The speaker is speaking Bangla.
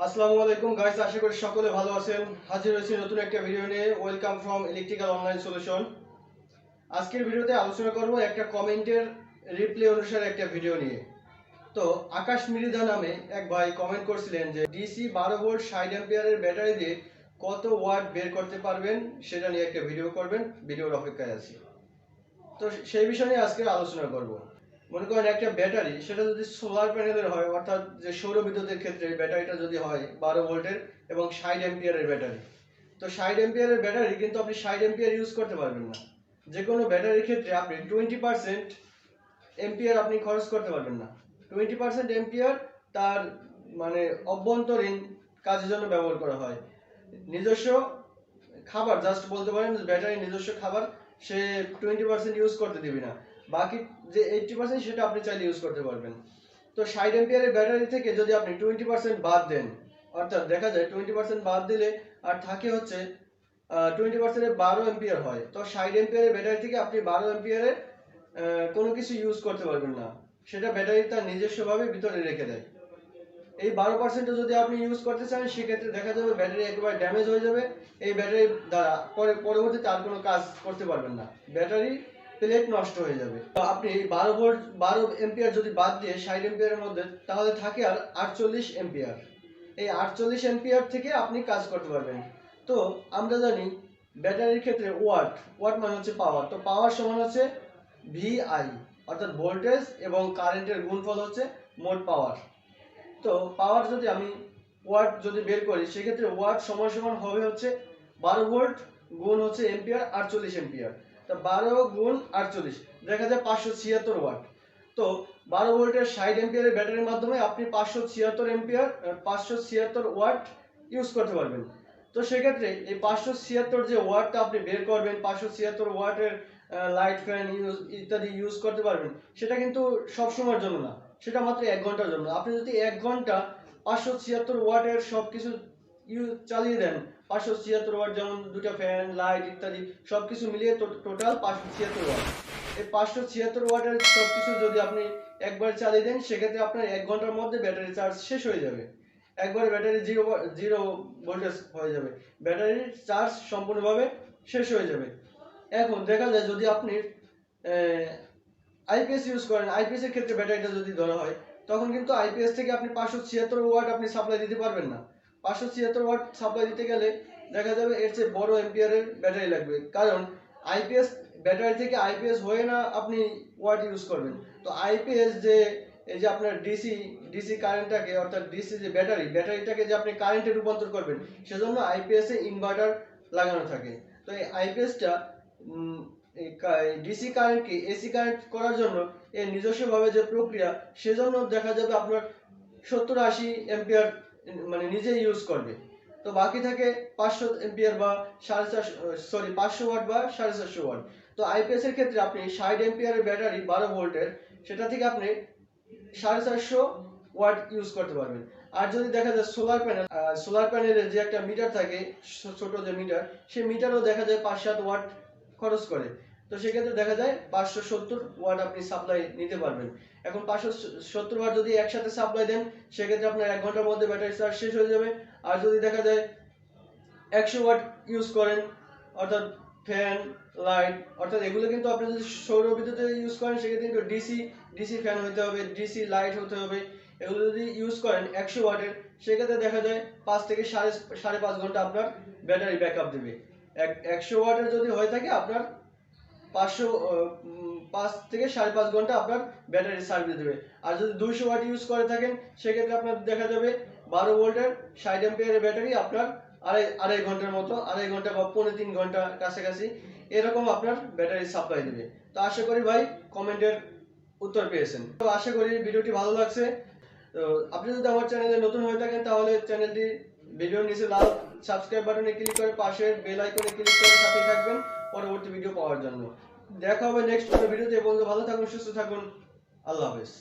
আসসালামু আলাইকুম গাইস, আশা করি সকলে ভালো আছেন। হাজির হয়েছি নতুন একটা ভিডিও নিয়ে। Welcome from electrical online solution. আজকের ভিডিওতে আলোচনা করব একটা কমেন্টের রিপ্লাই অনুসারে একটা ভিডিও নিয়ে। তো আকাশ মৃধা নামে এক ভাই কমেন্ট করছিলেন যে ডিসি 12 ভোল্ট 60 অ্যাম্পিয়ারের ব্যাটারি দিয়ে কত ওয়াট বের করতে পারবেন সেটা নিয়ে একটা ভিডিও করবেন। ভিডিওর অপেক্ষায় আছি। তো সেই বিষয় নিয়ে আজকে আলোচনা করব। মনে করেন একটা ব্যাটারি, সেটা যদি সোলার প্যানেলের হয়, অর্থাৎ যে সৌর বিদ্যুতের ক্ষেত্রে ব্যাটারিটা যদি হয় 12 ভোল্টের এবং 60 অ্যাম্পিয়ারের ব্যাটারি, তো 60 অ্যাম্পিয়ারের ব্যাটারি কিন্তু আপনি 60 অ্যাম্পিয়ার ইউজ করতে পারবেন না। যে কোনো ব্যাটারির ক্ষেত্রে আপনি 20% এম্পিয়ার আপনি খরচ করতে পারবেন না। 20% এম্পিয়ার তার মানে অভ্যন্তরীণ কাজের জন্য ব্যবহার করা হয়। নিজস্ব খাবার, জাস্ট বলতে পারেন ব্যাটারি নিজস্ব খাবার সে 20% ইউজ করতে দিবি না, বাকি যে 80% সেটা আপনি চাইলে ইউজ করতে পারবেন। তো 60 এম্পিয়ারের ব্যাটারি থেকে যদি আপনি 20% বাদ দেন, অর্থাৎ দেখা যায় 20% বাদ দিলে আর থাকে হচ্ছে 20% 12 এম্পিয়ার হয়। তো 60 এম্পিয়ারের ব্যাটারি থেকে আপনি 12 এম্পিয়ারের কোনো কিছু ইউজ করতে পারবেন না, সেটা ব্যাটারি তার নিজস্বভাবে ভিতরে রেখে দেয়। এই 12% যদি আপনি ইউজ করতে চান, সেক্ষেত্রে দেখা যাবে ব্যাটারি একেবারে ড্যামেজ হয়ে যাবে। এই ব্যাটারি দ্বারা পরবর্তীতে আর কোনো কাজ করতে পারবেন না, ব্যাটারি প্লেট নষ্ট হয়ে যাবে। তো আপনি 12 ভোল্ট 12 এম্পিয়ার যদি বাদ দিয়ে 60 এম্পিয়ারের মধ্যে, তাহলে থাকে আর 48 এম্পিয়ার। এই 48 এম্পিয়ার থেকে আপনি কাজ করতে পারবেন। তো আমরা জানি ব্যাটারির ক্ষেত্রে ওয়াট, ওয়াট মানে হচ্ছে পাওয়ার। তো পাওয়ার সমান হচ্ছে ভিআই, অর্থাৎ ভোল্টেজ এবং কারেন্টের গুণফল হচ্ছে মোট পাওয়ার। তো পাওয়ার যদি আমি ওয়াট যদি বের করি, সেক্ষেত্রে ওয়াট সমান সমান হবে হচ্ছে 12 ভোল্ট গুণ হচ্ছে এম্পিয়ার, 48 এম্পিয়ার। তো 12 গুণ 48 দেখা যায় 576 ওয়াট। তো 12 ভোল্টের 60 এম্পিয়ারের ব্যাটারির মাধ্যমে আপনি 576 এম্পিয়ার 576 ওয়াট ইউজ করতে পারবেন। তো সেক্ষেত্রে এই 576 যে ওয়াটটা আপনি বের করবেন, 576 ওয়াটের লাইট ফ্যান ইউজ ইত্যাদি ইউজ করতে পারবেন, সেটা কিন্তু সব সময়ের জন্য না, সেটা মাত্র 1 ঘন্টার জন্য। আপনি যদি 1 ঘন্টা 576 ওয়াটের সবকিছু চালিয়ে দেন, 576 ওয়াট যেমন দুটো ফ্যান, লাইট ইত্যাদি সবকিছু মিলিয়ে টোটাল 576 ওয়াট। এই 576 ওয়াটের সবকিছু যদি আপনি একবার চালিয়ে দেন, সেক্ষেত্রে আপনার 1 ঘন্টার মধ্যে ব্যাটারি চার্জ শেষ হয়ে যাবে। একবারে ব্যাটারি জিরো ভোল্টেজ হয়ে যাবে, ব্যাটারির চার্জ সম্পূর্ণভাবে শেষ হয়ে যাবে। এখন দেখা যায় যদি আপনি আইপিএস ইউজ করেন, আইপিএস এর ক্ষেত্রে ব্যাটারিটা যদি ধরা হয়, তখন কিন্তু আইপিএস থেকে আপনি 576 ওয়াট আপনি সাপ্লাই দিতে পারবেন না। 576 ওয়াট সাপ্লাই দিতে গেলে দেখা যাবে এর চেয়ে বড় এম্পিয়ারের ব্যাটারি লাগবে, কারণ আইপিএস ব্যাটারি থেকে আইপিএস হয়ে না আপনি ওয়াট ইউজ করবেন। তো আইপিএস যে এই যে আপনার ডিসি কারেন্টটাকে, অর্থাৎ ডিসি যে ব্যাটারিটাকে যে আপনি কারেন্টে রূপান্তর করবেন, সেজন্য আইপিএস এ ইনভার্টার লাগানো থাকে। তো এই আইপিএসটা ডিসি কারেন্টকে এসি কারেন্ট করার জন্য এর নিজস্বভাবে যে প্রক্রিয়া, সেজন্য দেখা যাবে আপনার 70-80 এম্পিয়ার মানে নিজে ইউজ করবে। তো বাকি থাকে 500 এম্পিয়ার বা 500 ওয়াট বা 450 ওয়াট। তো আইপিএস এর ক্ষেত্রে আপনি 60 এম্পিয়ারের ব্যাটারি 12 ভোল্টের, সেটা থেকে আপনি 450 ওয়াট ইউজ করতে পারবেন। আর যদি দেখা যায় সোলার প্যানেলের যে একটা মিটার থাকে, ছোট যে মিটার, সেই মিটারও দেখা যায় 5-7 ওয়াট খরচ করে। তো সেক্ষেত্রে দেখা যায় 570 ওয়াট আপনি সাপ্লাই নিতে পারবেন। এখন 570 ওয়াট যদি একসাথে সাপ্লাই দেন, সেক্ষেত্রে আপনার 1 ঘন্টার মধ্যে ব্যাটারি চার্জ শেষ হয়ে যাবে। আর যদি দেখা যায় 100 ওয়াট ইউজ করেন, অর্থাৎ ফ্যান, লাইট, অর্থাৎ এগুলো কিন্তু আপনি যদি সৌর বিদ্যুতে ইউজ করেন, সেক্ষেত্রে কিন্তু ডিসি ফ্যান হতে হবে, ডিসি লাইট হতে হবে। এগুলো যদি ইউজ করেন 100 ওয়াটের, সেক্ষেত্রে দেখা যায় 5 থেকে 5.5 ঘন্টা আপনার ব্যাটারি ব্যাকআপ দেবে। 100 ওয়াটের যদি হয়ে থাকে, আপনার 5 থেকে 5.5 ঘন্টা আপনার ব্যাটারি সার্ভিস দেবে। আর যদি 200 ওয়াট ইউজ করে থাকেন, সেক্ষেত্রে আপনার দেখা যাবে 12 ভোল্টের 60 এম্পিয়ারের ব্যাটারি আপনার আড়াই ঘন্টার মতো, আড়াই ঘন্টা বা 3.5 ঘন্টা কাছাকাছি এরকম আপনার ব্যাটারি সাপ্লাই দেবে। তো আশা করি ভাই কমেন্টের উত্তর পেয়েছেন। তো আশা করি ভিডিওটি ভালো লাগছে। তো আপনি যদি আমার চ্যানেলে নতুন হয়ে থাকেন, তাহলে চ্যানেলটি ভিডিওর নিচে লাল সাবস্ক্রাইব বাটনে ক্লিক করে পাশের বেল আইকনে ক্লিক করে সাথে থাকবেন পরবর্তী ভিডিও পাওয়ার জন্য। দেখা হবে নেক্সট কোনো ভিডিওতে। বন্ধু ভালো থাকুন, সুস্থ থাকুন, আল্লাহ হাফেজ।